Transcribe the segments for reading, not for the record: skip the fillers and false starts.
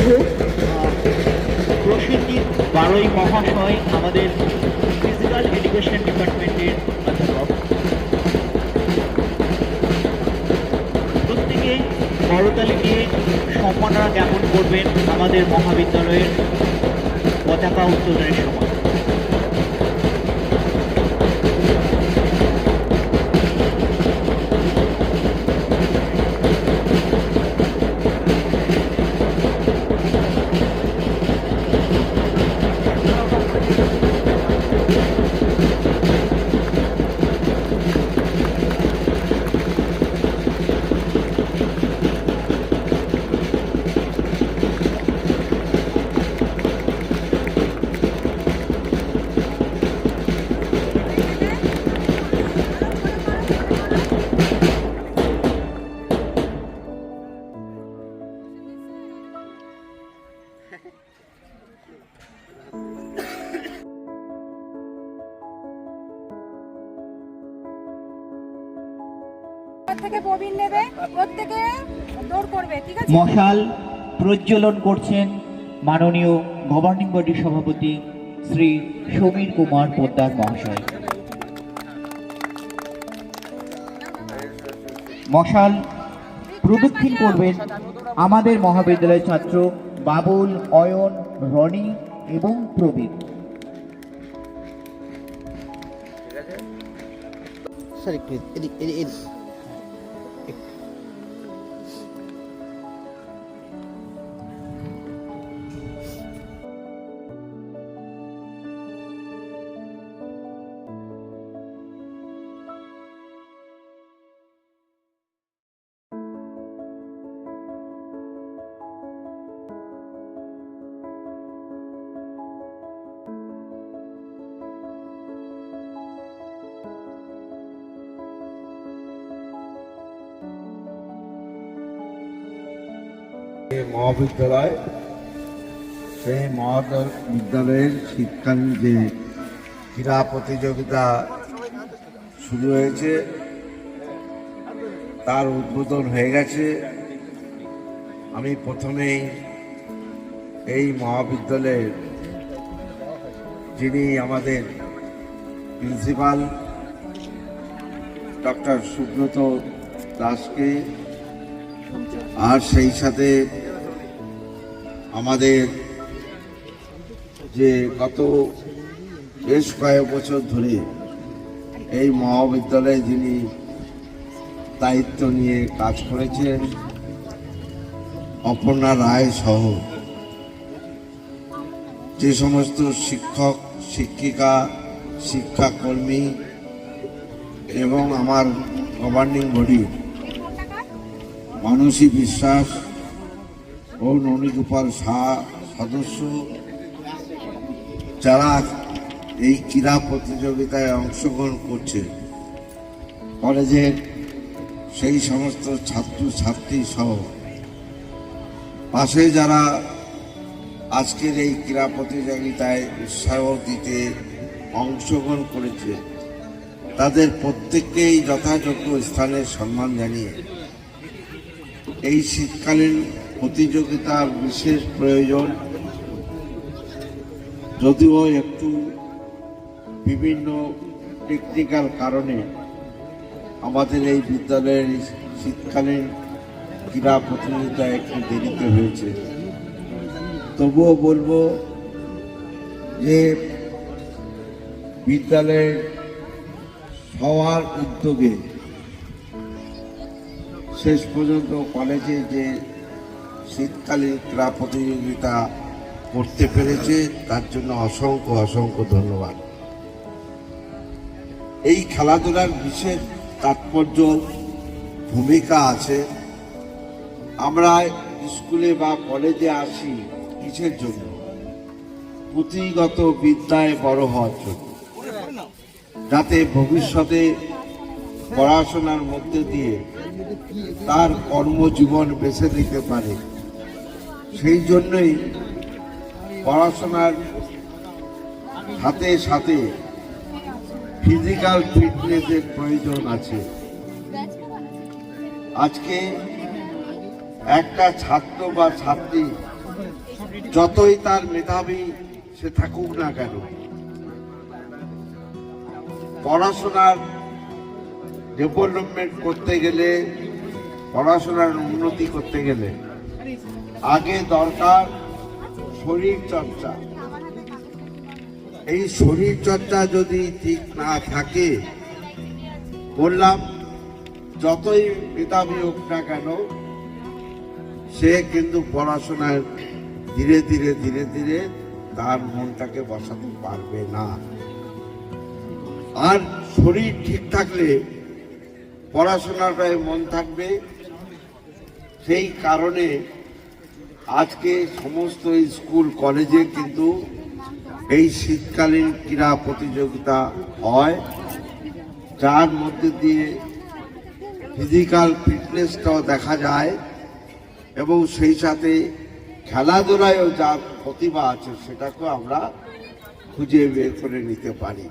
শুভ প্রসেনজিৎ বারোই মহাশয় আমাদের ফিজিক্যাল এডুকেশন ডিপার্টমেন্টের অধ্যাপক। প্রত্যেকে করতালি দিয়ে সম্মাননা জ্ঞাপন করবেন আমাদের মহাবিদ্যালয়ের পতাকা উত্তোলনের সময়। মশাল প্রজ্বলন করছেন মাননীয় গভর্নিং বডির সভাপতি শ্রী সমীর কুমার পোদ্দার মহাশয়। মশাল প্রদক্ষিণ করবেন আমাদের মহাবিদ্যালয়ের ছাত্র বাবুল, অয়ন, রনি এবং প্রবীণ। মহাবিদ্যালয়, সেই মহাবিদ্যালয়ের শীতকালীন যে ক্রীড়া প্রতিযোগিতা শুরু হয়েছে তার উদ্বোধন হয়ে গেছে। আমি প্রথমেই এই মহাবিদ্যালয়ের যিনি আমাদের প্রিন্সিপাল ডক্টর সুব্রত দাসকে, আর সেই সাথে আমাদের যে গত বেশ কয়েক বছর ধরে এই মহাবিদ্যালয়ে যিনি দায়িত্ব নিয়ে কাজ করেছেন, অপর্ণা রায় সহ যে সমস্ত শিক্ষক, শিক্ষিকা, শিক্ষাকর্মী এবং আমার গভর্নিং বডি মানসী বিশ্বাস ও ননীগোপাল শাহ সদস্য, যারা এই ক্রীড়া প্রতিযোগিতায় অংশগ্রহণ করছে, কলেজের সেই সমস্ত ছাত্রছাত্রী সহ পাশে যারা আজকের এই ক্রীড়া প্রতিযোগিতায় উৎসাহ দিতে অংশগ্রহণ করেছে, তাদের প্রত্যেককেই যথাযোগ্য স্থানে সম্মান জানিয়ে এই শীতকালীন প্রতিযোগিতার বিশেষ প্রয়োজন, যদিও একটু বিভিন্ন টেকনিক্যাল কারণে আমাদের এই বিদ্যালয়ের শীতকালীন ক্রীড়া প্রতিযোগিতা একটু দেরিতে হয়েছে, তবুও বলবো যে বিদ্যালয়ের সবার উদ্যোগে শেষ পর্যন্ত কলেজে যে শীতকালীন ক্রীড়া প্রতিযোগিতা করতে পেরেছে তার জন্য অসংখ্য অসংখ্য ধন্যবাদ। এই খেলাধুলার বিশেষ তাৎপর্য, ভূমিকা আছে। আমরা স্কুলে বা কলেজে আসি কিসের জন্য? পুঁথিগত বিদ্যায় বড় হওয়ার জন্য, যাতে ভবিষ্যতে পড়াশোনার মধ্যে দিয়ে তার কর্মজীবন বেছে নিতে পারে। সেই জন্যই পড়াশোনার সাথে সাথে ফিজিক্যাল ফিটনেসের প্রয়োজন আছে। আজকে একটা ছাত্র বা ছাত্রী যতই তার মেধাবী সে থাকুক না কেন, পড়াশোনার ডেভেলপমেন্ট করতে গেলে, পড়াশোনার উন্নতি করতে গেলে আগে দরকার শরীর চর্চা। এই শরীর চর্চা যদি ঠিক না থাকে, বললাম যতই মেধাবী হোক না কেন, সে কিন্তু পড়াশোনায় ধীরে ধীরে ধীরে ধীরে তার মনটাকে বসাতে পারবে না। আর শরীর ঠিক থাকলে পড়াশোনাটায় মন থাকবে। সেই কারণে আজকে সমস্ত স্কুল কলেজে কিন্তু এই শীতকালীন ক্রীড়া প্রতিযোগিতা হয়, যার মধ্যে দিয়ে ফিজিক্যাল ফিটনেসটাও দেখা যায় এবং সেই সাথে খেলাধুলায়ও যা প্রতিভা আছে সেটাকেও আমরা খুঁজে বের করে নিতে পারি।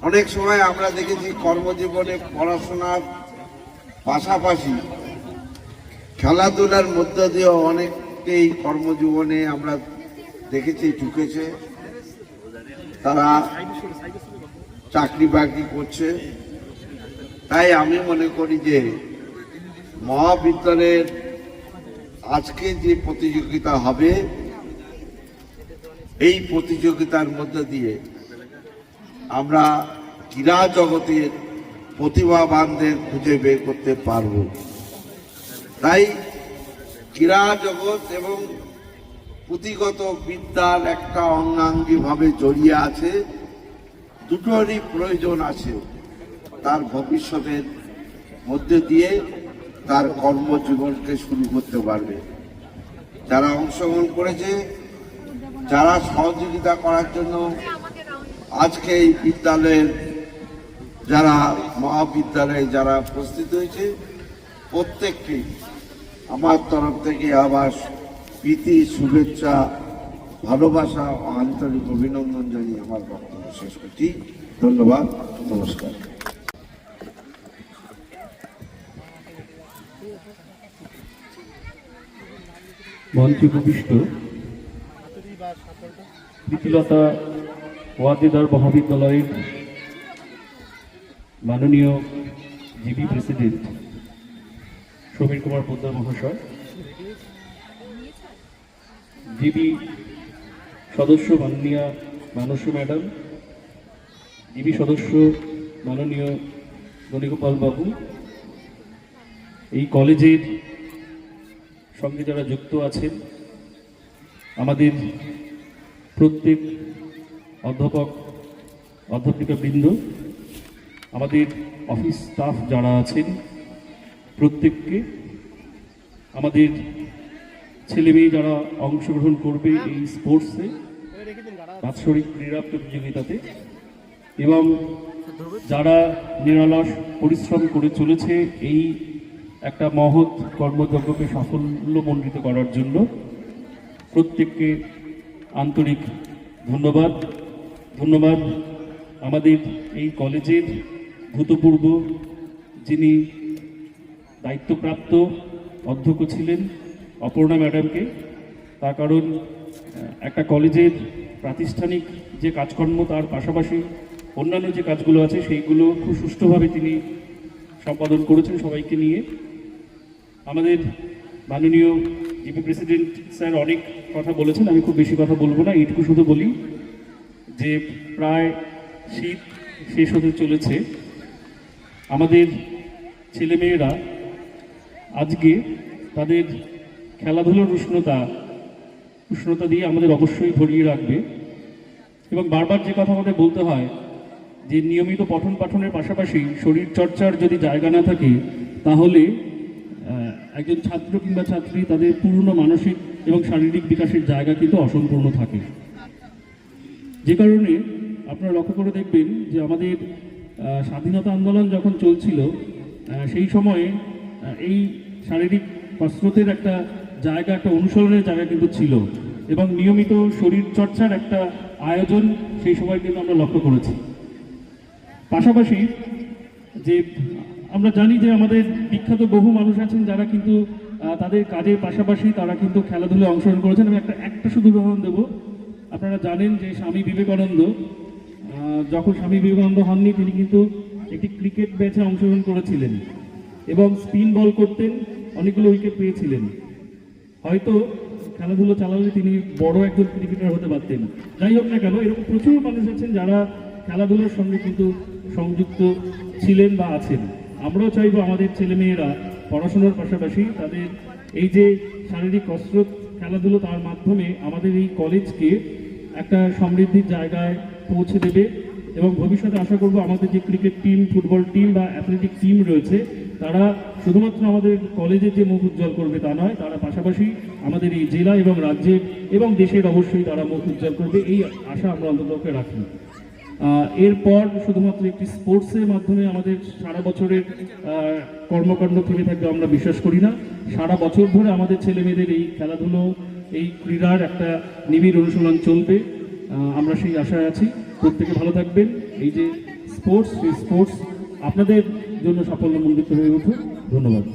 অনেক সময় আমরা দেখেছি কর্মজীবনে পড়াশোনার পাশাপাশি খেলাধুলার মধ্য দিয়েও অনেকেই কর্মজীবনে আমরা দেখেছি ঢুকেছে, তারা চাকরি বাকরি করছে। তাই আমি মনে করি যে মহাবিদ্যালয়ের আজকে যে প্রতিযোগিতা হবে, এই প্রতিযোগিতার মধ্য দিয়ে আমরা ক্রীড়া জগতের প্রতিভাবানদের খুঁজে বের করতে পারব। তাই ক্রীড়া জগৎ এবং পুঁথিগত বিদ্যার একটা অঙ্গাঙ্গিভাবে জড়িয়ে আছে, দুটোরই প্রয়োজন আছে তার ভবিষ্যতের মধ্যে দিয়ে তার কর্মজীবনকে শুরু করতে পারবে। যারা অংশগ্রহণ করেছে, যারা সহযোগিতা করার জন্য আজকে এই বিদ্যালয়ের যারা মহাবিদ্যালয়ে যারা উপস্থিত হয়েছে, প্রত্যেককে আমার তরফ থেকে আবার প্রীতি, শুভেচ্ছা, ভালোবাসা ও আন্তরিক অভিনন্দন জানিয়ে আমার বক্তব্য শেষ করছি। ধন্যবাদ, নমস্কার। মঞ্চে উপবিষ্ট প্রীতিলতা ওয়াদেদার মহাবিদ্যালয়ের মাননীয় জিপি প্রেসিডেন্ট সমীর কুমার পোদ্দার মহাশয়, জিপি সদস্য মাননীয়া মানস ম্যাডাম, জিপি সদস্য মাননীয় গণিগোপাল বাবু, এই কলেজের সঙ্গে যারা যুক্ত আছেন, আমাদের প্রত্যেক অধ্যাপক অধ্যাপিকাবৃন্দ, আমাদের অফিস স্টাফ যারা আছেন প্রত্যেককে, আমাদের ছেলে মেয়ে যারা অংশগ্রহণ করবে এই স্পোর্টসে, বাৎসরিক ক্রীড়া প্রতিযোগিতাতে, এবং যারা নিরলস পরিশ্রম করে চলেছে এই একটা মহৎ কর্মযজ্ঞকে সাফল্যমণ্ডিত করার জন্য, প্রত্যেককে আন্তরিক ধন্যবাদ। ধন্যবাদ আমাদের এই কলেজের ভূতপূর্ব যিনি দায়িত্বপ্রাপ্ত অধ্যক্ষ ছিলেন অপর্ণা ম্যাডামকে। তার কারণ একটা কলেজের প্রাতিষ্ঠানিক যে কাজকর্ম, তার পাশাপাশি অন্যান্য যে কাজগুলো আছে সেইগুলো খুব সুষ্ঠুভাবে তিনি সম্পাদন করেছেন সবাইকে নিয়ে। আমাদের মাননীয় জিপি প্রেসিডেন্ট স্যার অনেক কথা বলেছেন, আমি খুব বেশি কথা বলবো না, এইটুকু শুধু বলি যে প্রায় শীত শেষ হতে চলেছে। আমাদের ছেলেমেয়েরা আজকে তাদের খেলাধুলোর উষ্ণতা দিয়ে আমাদের অবশ্যই ভরিয়ে রাখবে। এবং বারবার যে কথা আমাদের বলতে হয় যে নিয়মিত পঠন পাঠনের পাশাপাশি শরীর চর্চার যদি জায়গা না থাকে, তাহলে একজন ছাত্র কিংবা ছাত্রী তাদের পূর্ণ মানসিক এবং শারীরিক বিকাশের জায়গা কিন্তু অসম্পূর্ণ থাকে। যে কারণে আপনারা লক্ষ্য করে দেখবেন যে আমাদের স্বাধীনতা আন্দোলন যখন চলছিল, সেই সময়ে এই শারীরিক কসরতের একটা জায়গা, একটা অনুসরণের জায়গা কিন্তু ছিল, এবং নিয়মিত শরীর চর্চার একটা আয়োজন সেই সময় কিন্তু আমরা লক্ষ্য করেছি। পাশাপাশি যে আমরা জানি যে আমাদের বিখ্যাত বহু মানুষ আছেন যারা কিন্তু তাদের কাজের পাশাপাশি তারা কিন্তু খেলাধুলায় অংশগ্রহণ করেছেন। আমি একটা শুধু উদাহরণ দেবো। আপনারা জানেন যে স্বামী বিবেকানন্দ, যখন স্বামী বিবেকানন্দ হননি, তিনি কিন্তু একটি ক্রিকেট ম্যাচে অংশগ্রহণ করেছিলেন এবং স্পিন বল করতেন, অনেকগুলো উইকেট পেয়েছিলেন। হয়তো খেলাধুলো চালালে তিনি বড় একজন ক্রিকেটার হতে পারতেন। যাই হোক না কেন, এরকম প্রচুর মানুষ আছেন যারা খেলাধুলার সঙ্গে কিন্তু সংযুক্ত ছিলেন বা আছেন। আমরাও চাইবো আমাদের ছেলেমেয়েরা পড়াশোনার পাশাপাশি তাদের এই যে শারীরিক কসরত, খেলাধুলো, তার মাধ্যমে আমাদের এই কলেজকে একটা সমৃদ্ধির জায়গায় পৌঁছে দেবে। এবং ভবিষ্যতে আশা করব আমাদের যে ক্রিকেট টিম, ফুটবল টিম বা অ্যাথলেটিক টিম রয়েছে, তারা শুধুমাত্র আমাদের কলেজের যে মুখ উজ্জ্বল করবে তা নয়, তারা পাশাপাশি আমাদের এই জেলা এবং রাজ্যের এবং দেশের অবশ্যই তারা মুখ উজ্জ্বল করবে, এই আশা আমরা অন্ততপক্ষে রাখি। এরপর শুধুমাত্র একটি স্পোর্টসের মাধ্যমে আমাদের সারা বছরের কর্মকাণ্ড থেমে থাকবে আমরা বিশ্বাস করি না। সারা বছর ধরে আমাদের ছেলেমেয়েদের এই খেলাধুলো, এই ক্রীড়ার একটা নিবিড় অনুশীলন চলবে। আমরা সেই আশায় আছি। প্রত্যেকে ভালো থাকবেন। এই যে স্পোর্টস, সেই স্পোর্টস আপনাদের জন্য সাফল্যমণ্ডিত হয়ে উঠুক। ধন্যবাদ।